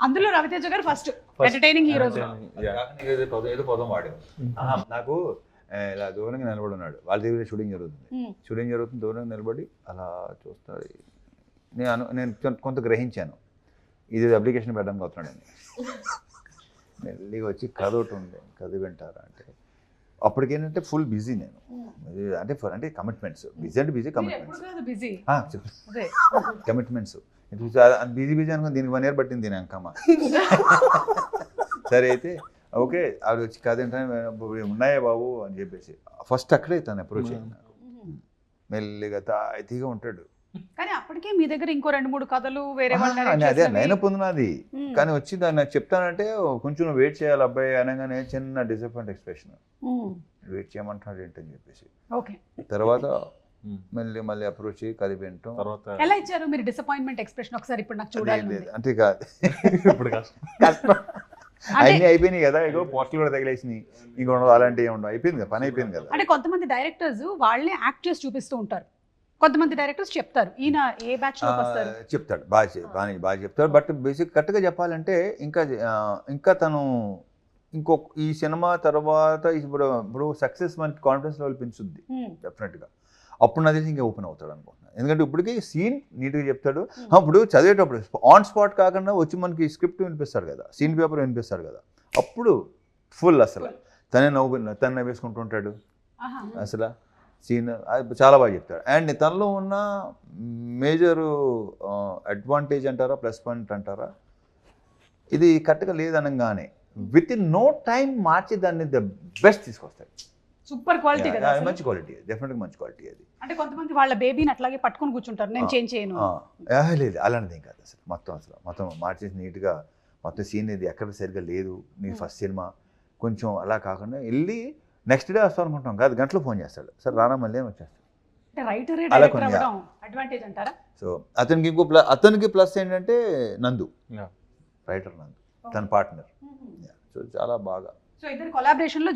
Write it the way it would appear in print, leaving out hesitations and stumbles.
అందులో రవితేజ గారు first entertaining heroes. ఏదో పదం వాడారు నాకు. ఇలా దూరంగా నిలబడి ఉన్నాడు, వాళ్ళ దగ్గర షూటింగ్ జరుగుతుంది, దూరంగా నిలబడి అలా చూస్తాడు. నేను కొంత గ్రహించాను, ఇది అప్లికేషన్ పెట్టడానికి వస్తున్నాడని. మెల్లిగా వచ్చి కథ ఒకటి ఉండే, కథ వింటారా అంటే అప్పటికేంటంటే ఫుల్ బిజీ నేను. అంటే కమిట్మెంట్స్, బిజీ అంటే బిజీ, కమిట్మెంట్స్ బిజీ అనుకుని దీనికి 1 year పట్టింది దీని అంకమ్మ. సరే అయితే ఓకే, ఆవిడ వచ్చి కథ ఏంటంటే ఉన్నాయా బాబు అని చెప్పేసి ఫస్ట్ అక్కడే తను అప్రోచ్ అయ్యింది. మెల్లిగా తాయితీగా ఉంటాడు. కానీ అప్పటికే మీ దగ్గర ఇంకో 2-3 కథలు వేరే అదే నేను పొందినది. కానీ వచ్చి దాన్ని నాకు చెప్తానంటే కొంచెం వెయిట్ చేయాలి అబ్బాయి అనగానే చిన్న డిసప్పాయింట్ ఎక్స్ప్రెషన్, వెయిట్ చేయమంటున్నాడు ఏంటని చెప్పేసి. తర్వాత మళ్ళీ అప్రోచ్ కథ వింటాం. ఎలా ఇచ్చారు మీరు డిసప్పాయింట్మెంట్ ఎక్స్ప్రెషన్? ఒకసారి ఇప్పుడు నాకు చూడాలి. అంటే కాదు, ఇప్పుడు కష్టం అన్నీ అయిపోయినాయి కదా, ఇగో పోస్టులు కూడా తగిలేసినాయి, ఇంకో అలాంటివి ఉండవు, అయిపోయింది కదా, పని అయిపోయింది కదా. అంటే కొంతమంది డైరెక్టర్స్ వాళ్ళే యాక్ట్ చేసి చూపిస్తూ ఉంటారు, కొంతమంది డైరెక్టర్స్ చెప్తారు ఈయన ఏ బ్యాచ్ లోకి వస్తారు చెప్తాడు, బాగా చెప్తాడు. బట్ బేసిక్ కరెక్ట్గా చెప్పాలంటే ఇంకా తను ఈ సినిమా తర్వాత ఇప్పుడు సక్సెస్ మనకి కాన్ఫిడెన్స్ లెవెల్ పెంచుద్ది డెఫినెట్గా. అప్పుడు నా తెలిసి ఇంకా ఓపెన్ అవుతాడు అనుకుంటున్నాను. ఎందుకంటే ఇప్పటికి సీన్ నీట్గా చెప్తాడు. ఇప్పుడు చదివేటప్పుడు ఆన్ స్పాట్ కాకుండా వచ్చి మనకి స్క్రిప్ట్ వినిపిస్తాడు కదా, సీన్ పేపర్ వినిపిస్తాడు కదా, అప్పుడు ఫుల్ అసలు తను నవ్వేసుకుంటూ ఉంటాడు. అసలు సీన్ చాలా బాగా చెప్తాడు. అండ్ తనలో ఉన్న మేజర్ అడ్వాంటేజ్ అంటారా, ప్లస్ పాయింట్ అంటారా, ఇది కరెక్ట్గా లేదనగానే విత్ ఇన్ నో టైం మార్చి దాన్ని ద బెస్ట్ తీసుకొస్తాడు. సూపర్ క్వాలిటీ కదా, మంచి క్వాలిటీ, డెఫినెట్గా మంచి క్వాలిటీ అది. అంటే కొంతమంది వాళ్ళ బేబీని అట్లాగే పట్టుకొని కూర్చుంటారు, నేను చేంజ్ చేయను. లేదు అలాంటిది కాదు అసలు. మొత్తం మార్చేసి నీట్గా మొత్తం సీన్ ఇది ఎక్కడ సరిగ్గా లేదు, నీ ఫస్ట్ సినిమా కొంచెం అలా కాకుండా వెళ్ళి నెక్స్ట్ డే వస్తాను అనుకుంటాం కాదు, గంటలో ఫోన్ చేస్తాడు, సార్ రానా మళ్ళీ అని వచ్చేస్తాడు. సో అతనికి ప్లస్ ఏంటంటే నందు, రైటర్ నందు తన పార్ట్నర్. సో చాలా బాగా, సో ఇద్దరు కొలాబరేషన్ లో